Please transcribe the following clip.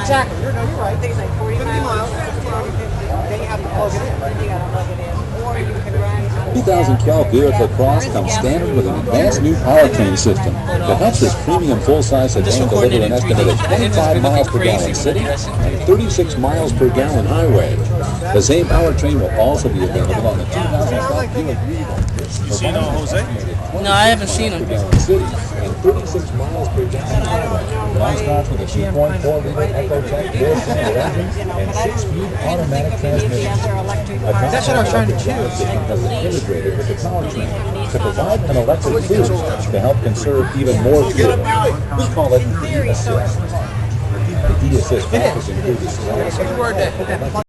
Exactly. You're right. I think it's like 40 miles. Then you have to plug it in. Then you got to plug it in. Or you can run on 2012 Buick LaCrosse comes standard with an advanced new powertrain system that helps this premium full-size sedan deliver an estimated 25 miles per gallon city and 36 miles per gallon highway. The same powertrain will also be available on the 2012 Buick Regal. You seen Jose? No, I haven't seen him. City and 36 miles per gallon highway. It all starts with a 2.4-liter EcoTech 4-cylinder engine and 6-speed automatic transmission. That's what I was trying to choose. Has been integrated with the powertrain to provide an electric boost to help conserve even more fuel. We call it E-Assist. The E-Assist package includes